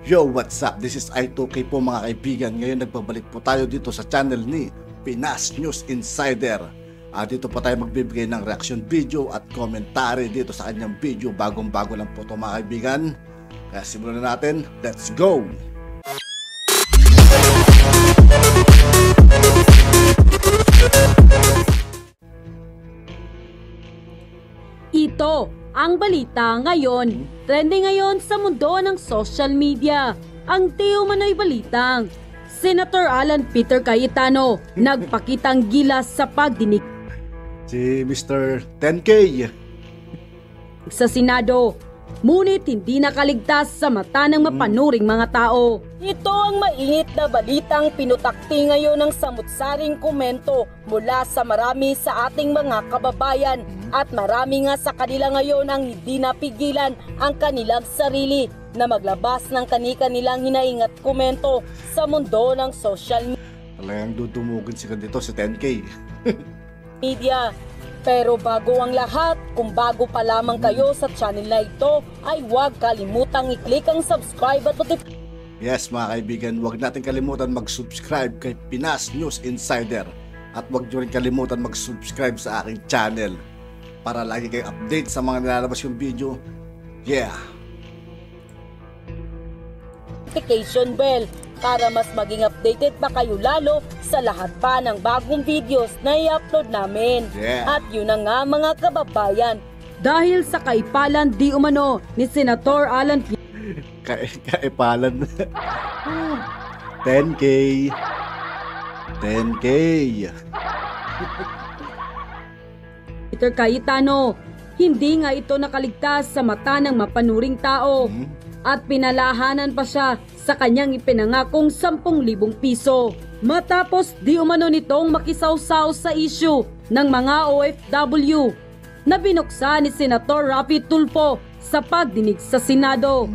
Yo, what's up? This is I2K po mga kaibigan. Ngayon nagbabalik po tayo dito sa channel ni Pinas News Insider. Dito po tayo magbibigay ng reaction video at commentary dito sa kanyang video. Bagong-bago lang po ito mga kaibigan. Kaya simulan na natin. Let's go! Ito ang balita ngayon. Trending ngayon sa mundo ng social media. Ang di umano'y balitang Senator Alan Peter Cayetano nagpakitang gilas sa pagdinig Si Mr. 10K sa Senado. Ngunit hindi nakaligtas sa mata ng mapanuring mga tao. Ito ang mainit na balitang pinutakti ngayon ng samut-saring komento mula sa marami sa ating mga kababayan. At marami nga sa kanila ngayon ang hindi napigilan ang kanilang sarili na maglabas ng kani-kanilang hinaing at komento sa mundo ng social Talagang dudumugin si dito si 10K media. Pero bago ang lahat, kung bago pa lamang kayo sa channel na ito, ay huwag kalimutang i-click ang subscribe at notification. Yes mga kaibigan, huwag natin kalimutan mag-subscribe kay Pinas News Insider. At huwag nyo rin kalimutan mag-subscribe sa aking channel para lagi kayong update sa mga nilalabas yung video. Yeah! Notification bell para mas maging updated pa kayo lalo sa lahat pa ng bagong videos na i-upload namin. Yeah. At yun na nga mga kababayan, dahil sa kaipalan di umano ni Senator Alan Kaipalan 10K 10K Peter Cayetano, hindi nga ito nakaligtas sa mata ng mapanuring tao. At pinalahanan pa siya sa kanyang ipinangakong 10,000 piso. Matapos di umano nitong makisawsaw sa issue ng mga OFW na binuksan ni Senator Raffy Tulfo sa pagdinig sa Senado.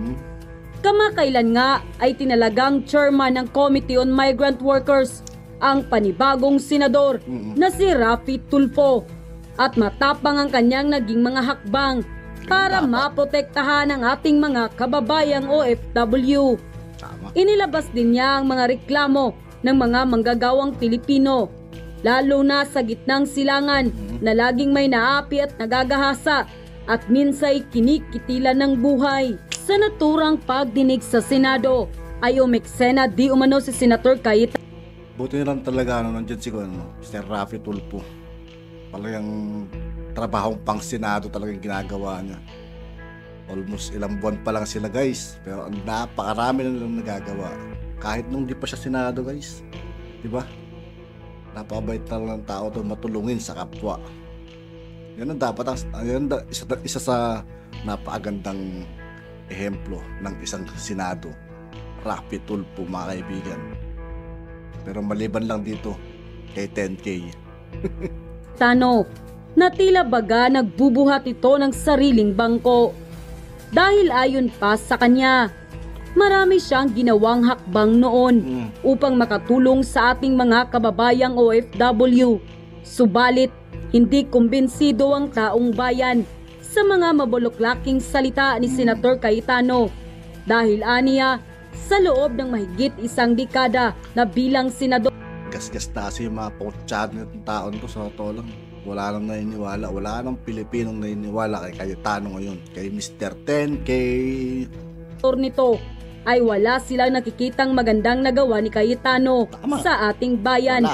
Kamakailan nga ay tinalagang chairman ng Committee on Migrant Workers ang panibagong senador na si Raffy Tulfo. At matapang ang kanyang naging mga hakbang para maprotektahan ang ating mga kababayang OFW. Inilabas din niya ang mga reklamo ng mga manggagawang Pilipino, lalo na sa gitnang silangan na laging may naapi at nagagahasa at minsay kinikitilan ng buhay. Sa naturang pagdinig sa Senado ay umeksena di umano si Senator Cayetano. Buti na lang talaga nandiyan si Mr. Raffy Tulfo. Talagang trabahong pang Senado talagang ginagawa niya. Almost ilang buwan pa lang sila guys, pero napakarami na nilang nagagawa. Kahit nung di pa siya Senado guys, di ba? Napakabait na lang ng tao to, matulungin sa kapwa. Yan ang dapat isa sa napakagandang ehemplo ng isang Senado, Raffy Tulfo mga kaibigan. Pero maliban lang dito kay 10K. Na tila baga nagbubuhat ito ng sariling bangko. Dahil ayon pa sa kanya, marami siyang ginawang hakbang noon upang makatulong sa ating mga kababayang OFW. Subalit, hindi kumbinsido ang taong bayan sa mga mabuluklaking salita ni Senator Cayetano. Dahil aniya, sa loob ng mahigit isang dekada na bilang senador, Gasgas na kasi yung mga pochad ng taon ko sa totoo lang. Wala nang naniniwala, wala nang Pilipinong naniniwala kay Cayetano ngayon, kay Mr. 10K. Nito ay wala silang nakikitang magandang nagawa ni Cayetano sa ating bayan.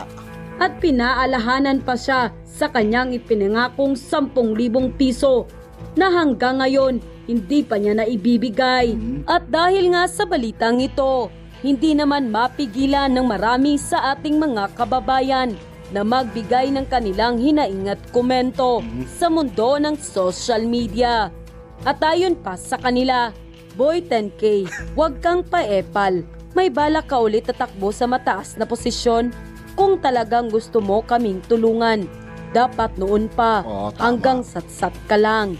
At pinaalahanan pa siya sa kanyang ipinangakong 10,000 piso na hanggang ngayon hindi pa niya naibibigay. At dahil nga sa balitang ito, hindi naman mapigilan ng marami sa ating mga kababayan na magbigay ng kanilang hinaing at komento sa mundo ng social media. At ayon pa sa kanila, Boy 10K, huwag kang paepal. May balak ka ulit tatakbo sa mataas na posisyon kung talagang gusto mo kaming tulungan. Dapat noon pa, hanggang satsat ka lang.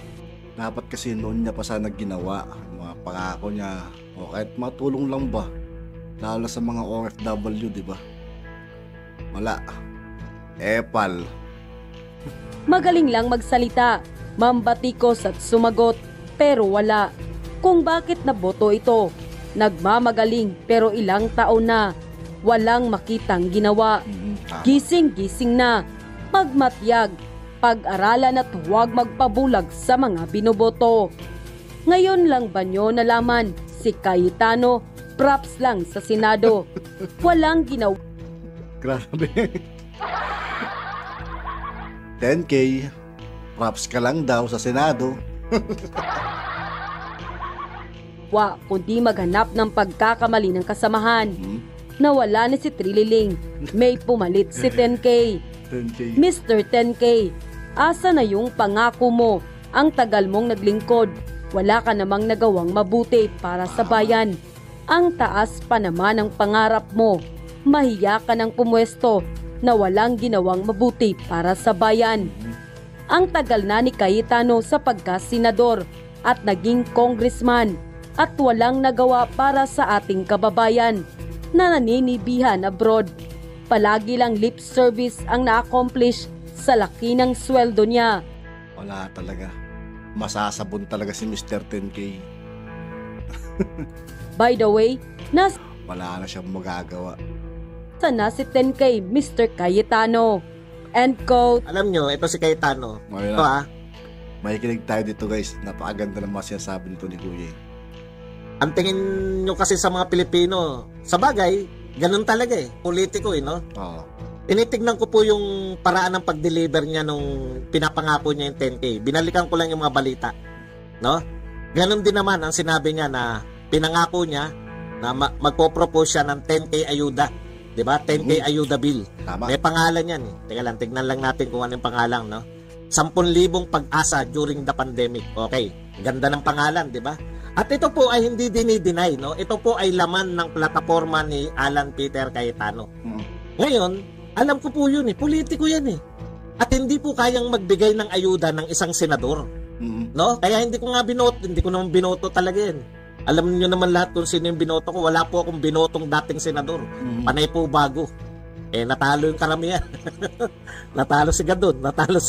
Dapat kasi noon niya pa sana ginawa. Mga pangako niya, o kahit matulong lang ba? Lalo sa mga OFW, di ba? Wala. Epal. Magaling lang magsalita, mambatikos at sumagot, pero wala. Kung bakit naboto ito, Nagmamagaling pero ilang taon na. Walang makitang ginawa. Tama. Gising-gising na. Magmatyag. Pag-aralan at huwag magpabulag sa mga binoboto. Ngayon lang ba nyo nalaman si Cayetano props lang sa Senado? Walang ginawa. Grabe. 10K, props ka lang daw sa Senado. Kundi maghanap ng pagkakamali ng kasamahan. Hmm? Nawala na si Trililing. May pumalit si 10K. 10K. Mr. 10K, asa na yung pangako mo? Ang tagal mong naglingkod. Wala ka namang nagawang mabuti para sa bayan. Ang taas pa naman ang pangarap mo. Mahiya ka ng pumwesto na walang ginawang mabuti para sa bayan. Ang tagal na ni Cayetano sa pagkasenador at naging congressman at walang nagawa para sa ating kababayan na naninibihan abroad. Palagi lang lip service ang na-accomplish sa laki ng sweldo niya. Wala talaga. Masasabon talaga si Mr. 10K. By the way, nasa Wala na siyang magagawa. na si 10K, Mr. Cayetano. End quote. Alam nyo, ito si Cayetano. Ngayon Ito na, makikinig tayo dito guys. Napakaganda ng mga sinasabi nito ni Kuya. Ang tingin nyo kasi sa mga Pilipino, sa bagay, ganun talaga politiko no? Oo. Tinitignan ko po yung paraan ng pag-deliver niya nung pinapangako niya yung 10K. Binalikan ko lang yung mga balita, no? Ganun din naman ang sinabi niya na pinangako niya na magpo-propose siya ng 10K ayuda. 'Di ba? 10K ayuda bill. Tama. May pangalan yan Teka lang, tignan lang natin kung ano yung pangalan, no? 10,000 pag-asa during the pandemic. Okay. Ganda ng pangalan, 'di ba? At ito po ay hindi dinideny, no? Ito po ay laman ng plataforma ni Alan Peter Cayetano. Ngayon, alam ko po yun politiko yan At hindi po kayang magbigay ng ayuda ng isang senador, no? Kaya hindi ko naman binoto talaga yan. Alam niyo naman lahat kung sino yung binoto ko. Wala po akong binotong dating senador. Panay po bago. Natalo yung karamihan. Natalo si Gadon, natalo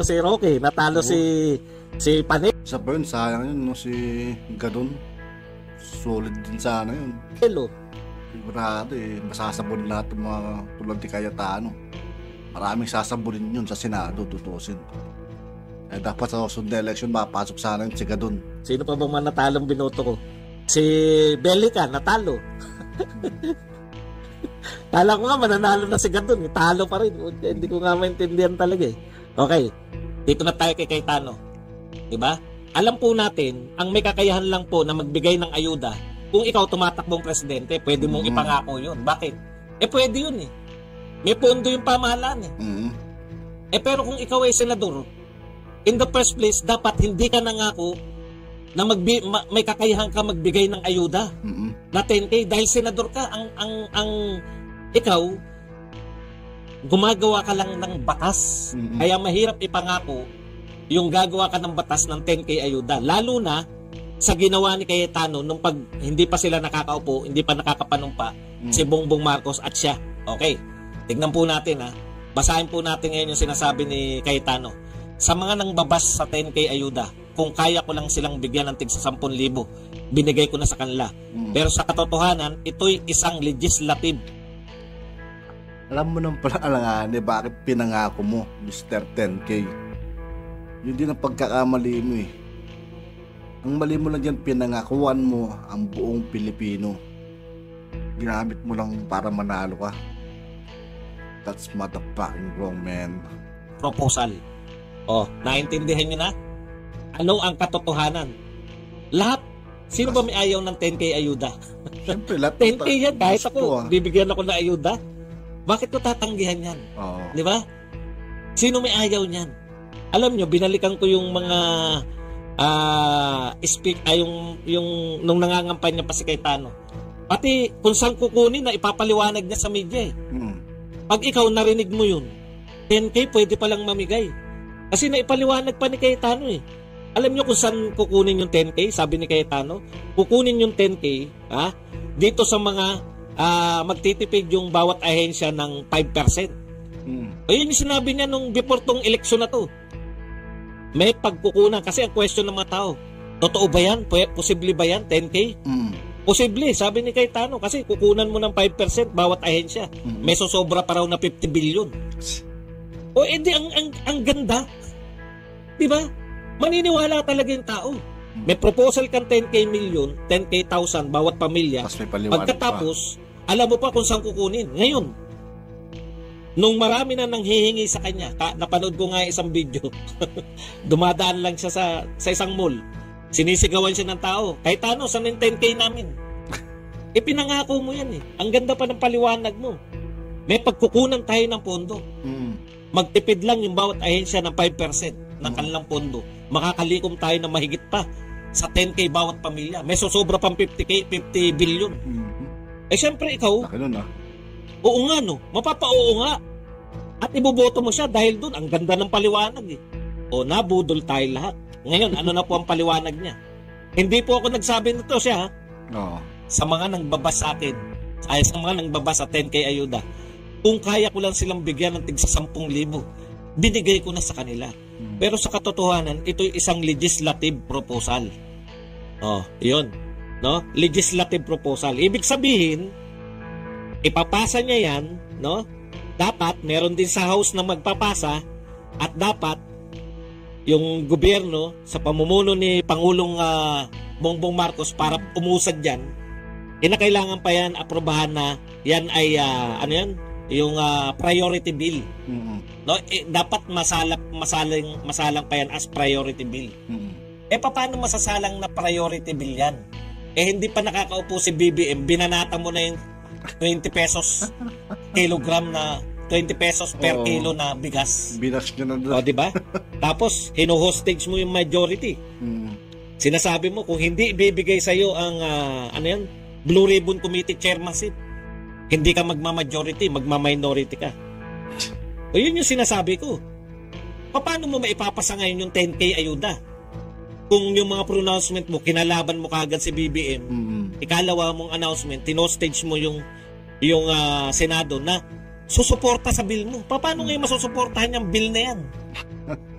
si Roque, natalo si Panay. Isa pa yun, sayang yun, no? Si Gadon. Solid din sana yun. Hello. Sigurado masasabon lahat ng mga tulad ni Cayetano. Maraming sasabunin yun sa Senado, tutusin. Dapat sa susunod na election, mapasok sana yun si Gadon. Sino pa bang mga natalong binoto ko? Si Belica, natalo. Kala ko nga mananalo na si Gadon, talo pa rin. Hindi ko nga maintindihan talaga Okay, dito na tayo kay Cayetano. Diba? Alam po natin, ang may kakayahan lang po na magbigay ng ayuda, kung ikaw tumatakbong presidente, pwede mong ipangako yun. Bakit? Pwede yun May pondo yung pamahalaan pero kung ikaw ay senador, in the first place, dapat hindi ka nangako na may kakayahan ka magbigay ng ayuda na 10K dahil senador ka. Ang ikaw, gumagawa ka lang ng batas. Kaya mahirap ipangako yung gagawa ka ng batas ng 10K ayuda. Lalo na sa ginawa ni Cayetano nung hindi pa sila nakakaupo, hindi pa nakakapanumpa, si Bongbong Marcos at siya. Okay, tignan po natin Basahin po natin ngayon yung sinasabi ni Cayetano. Sa mga nangbabas sa 10K ayuda, kung kaya ko lang silang bigyan ng tig sa 10,000, binigay ko na sa kanila. Pero sa katotohanan, ito'y isang legislative. Alam mo nang pala alangan bakit pinangako mo, Mr. 10K. Yun din ang pagkakamali mo Ang mali mo lang dyan, pinangakuan mo ang buong Pilipino. Ginamit mo lang para manalo ka. That's motherfucking wrong, man. Proposal. Naintindihan nyo na? Ano ang katotohanan? Lahat. Sino ba may ayaw ng 10K ayuda? Siyempre, lahat. 10K yan. Kahit ako, bibigyan ako ng ayuda. Bakit ko tatanggihan yan? Di ba? Sino may ayaw niyan? Alam nyo, binalikan ko yung mga yung nung nangangampanya pa si Cayetano. Pati kung saan kukunin na ipapaliwanag niya sa media Pag ikaw narinig mo yun, 10K pwede palang mamigay. Kasi naipaliwanag pa ni Cayetano Alam nyo kung saan kukunin yung 10K? Sabi ni Cayetano, kukunin yung 10K dito sa mga magtitipid yung bawat ahensya ng 5%. Ayun yung sinabi niya nung before tong eleksyon na to. May pagkukunan kasi ang question ng mga tao, totoo ba yan? Posible ba yan? 10K? Posible, sabi ni Cayetano, kasi kukunan mo ng 5% bawat ahensya. May sosobra pa raw na 50 billion. O edi ang ganda. 'Di ba? Maniniwala talaga yung tao. May proposal kang 10k million, 10k thousand bawat pamilya. Tapos may paliwanag Pagkatapos, alam mo pa kung saan kukunin. Ngayon, nung marami na nang hihingi sa kanya, napanood ko nga isang video. Dumadaan lang siya sa isang mall. Sinisigawan siya ng tao. Cayetano, saan yung 10k namin? Pinangako mo yan eh. Ang ganda pa ng paliwanag mo. May pagkukunan tayo ng pondo. Magtipid lang yung bawat ahensya ng 5% ng kanilang pondo. Makakalikom tayo ng mahigit pa sa 10k bawat pamilya. May susobra pang 50 billion. Syempre ikaw, oo nga no, mapapa-oo nga. At iboboto mo siya dahil doon, ang ganda ng paliwanag eh. O nabudol tayo lahat. Ngayon, ano na po ang paliwanag niya? Hindi po ako nagsabi nito siya, ha? Sa mga nangbabas sa akin, sa mga nangbabas sa 10k ayuda, kung kaya ko lang silang bigyan ng tig 10,000, binigay ko na sa kanila. Pero sa katotohanan, ito'y isang legislative proposal. Yun. No? Legislative proposal. Ibig sabihin, ipapasa niya yan, no? Dapat, meron din sa House na magpapasa, at dapat, yung gobyerno sa pamumuno ni Pangulong Bongbong Marcos para umusad dyan, kinakailangan pa yan aprobahan na yan ay yung priority bill. No, dapat masalang pa yan as priority bill. Paano masasalang na priority bill yan? Hindi pa nakakaupo si BBM, binanata mo na yung 20 pesos kilogram na 20 pesos per kilo na bigas. Binas nyo na doon. Di ba? Tapos, hino-hostage mo yung majority. Sinasabi mo, kung hindi ibibigay sa'yo ang, Blue Ribbon Committee chairmanship, hindi ka magma-majority, magma-minority ka. O yun yung sinasabi ko. Paano mo maipapasa ngayon yung 10k ayuda? Kung yung mga pronouncement mo, kinalaban mo kagad si BBM, ikalawa mong announcement, tinostage mo yung Senado na susuporta sa bill mo. Paano ngayon masusuportahan yung bill na yan?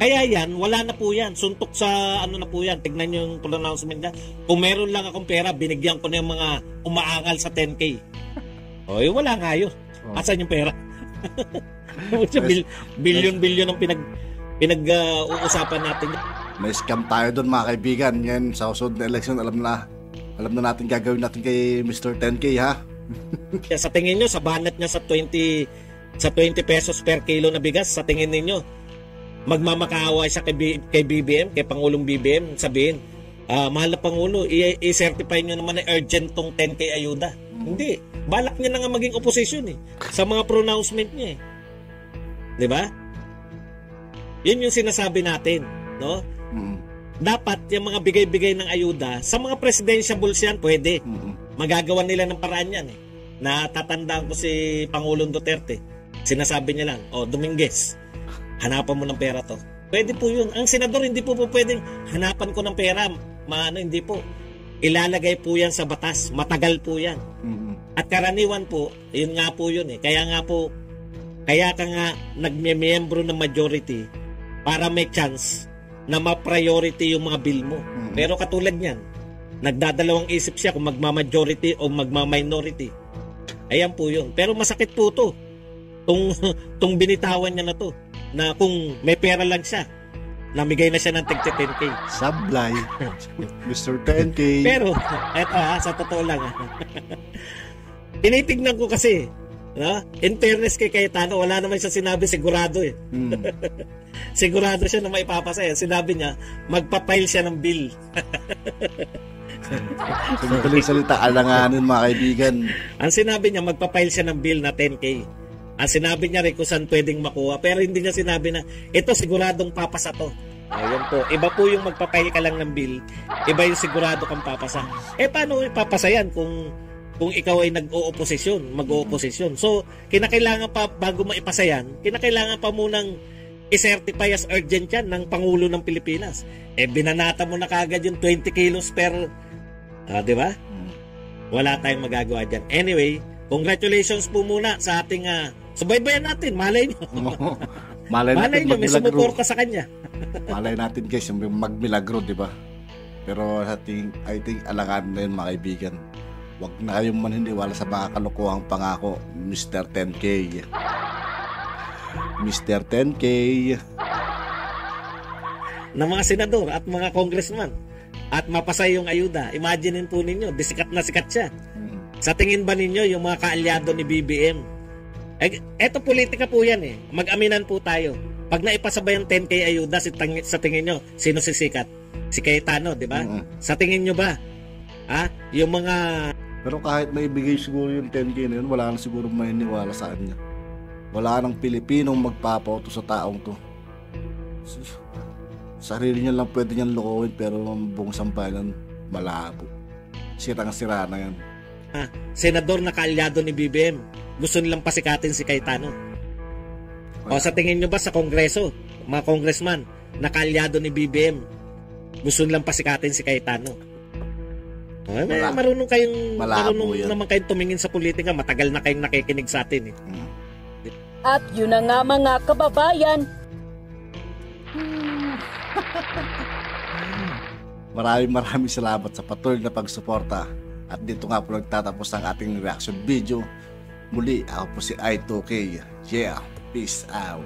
Kaya yan, wala na po yan. Suntok sa na po yan. Tignan nyo yung pronouncement niya. Kung meron lang akong pera, binigyan ko na yung mga umaangal sa 10k. Wala nga yun. Asan yung pera? Billion ang pinag-uusapan natin. May scam tayo doon mga kaibigan. Yan, sa susunod na election, alam na natin gagawin natin kay Mr. 10k ha. Sa tingin nyo, sa banat niya sa 20 pesos per kilo na bigas, sa tingin ninyo, magmamakaawa siya kay BBM, kay Pangulong BBM, sabihin, mahal na Pangulo, i-certify nyo naman na urgent tong 10k ayuda. Hindi. Balak niya na nga maging opposition sa mga pronouncement niya Di ba? Yun yung sinasabi natin, no? Dapat yung mga bigay-bigay ng ayuda, sa mga presidentiables yan, pwede. Magagawa nila ng paraan yan Natatandaan ko si Pangulong Duterte. Sinasabi niya lang, Dominguez, hanapan mo ng pera to. Pwede po yun. Ang senador, hindi po pwedeng hanapan ko ng pera. Hindi po. Ilalagay po yan sa batas. Matagal po yan. At karaniwan po, yun nga po yun Kaya ka nga nagmemembro ng majority para may chance na ma-priority yung mga bill mo. Pero katulad niyan, nagdadalawang isip siya kung magma-majority o magma-minority. Ayan po yun. Pero masakit po to. Tung binitawan niya na to. Na kung may pera lang siya, namigay na siya ng tig 10k. Sablay. Mr. 10k. Pero, eto sa totoo lang tinitignan ko kasi, in fairness kay Cayetano, wala naman siya sinabi sigurado Sigurado siya na maipapasa Sinabi niya, magpa-file siya ng bill. Sa madaling salita, alanganin mga kaibigan. Ang sinabi niya, magpa-file siya ng bill na 10k. Ang sinabi niya rin kung saan pwedeng makuha. Pero hindi niya sinabi na, ito siguradong papasa to. Ayun po. Iba po yung magpa-file ka lang ng bill. Iba yung sigurado kang papasa. Paano ipapasa yan kung ikaw ay mag-o-oposisyon? So, kinakailangan pa, bago maipasa yan, kinakailangan pa munang i-certify as urgent yan ng Pangulo ng Pilipinas. Binanata mo na kagad yung 20 kilos per, di ba? Wala tayong magagawa dyan. Anyway, congratulations po muna sa ating, subaybayan natin, malay nyo. Malay nyo, may sumuporta sa kanya. Malay natin guys, yung magmilagro, di ba? Pero I think alangan na yun mga kaibigan. Huwag na kayong maniniwala sa mga kalokohang pangako, Mr. 10K. Mr. 10K. ng mga senador at mga congressman at mapasay yung ayuda. Imaginin po ninyo, sikat na sikat siya. Sa tingin ba ninyo yung mga kaalyado ni BBM? Eto politika po yan eh. Mag-aminan po tayo. Pag naipasabay ang 10K ayuda, sa tingin nyo, sino sisikat? Si Cayetano, di ba? Sa tingin nyo ba? Yung mga... Pero kahit may ibigay siguro yung 10K na yun, wala na siguro maniniwala sa kanya. Wala nang Pilipinong magpapauto sa taong to. Sarili niya lang pwede niyang lokohin, pero ang buong sambayanan malabo. Sirang-sira na yan. Senador na kaalyado ni BBM, gusto nilang pasikatin si Cayetano. O sa tingin nyo ba sa Kongreso, mga congressman na kaalyado ni BBM, gusto nilang pasikatin si Cayetano? Marunong naman kayong tumingin sa politika, matagal na kayong nakikinig sa atin eh. At yun na nga mga kababayan. Maraming salamat sa patuloy na pagsuporta. At dito nga po nagtatapos ang ating reaction video. Muli, ako po si I2K. Yeah, peace out.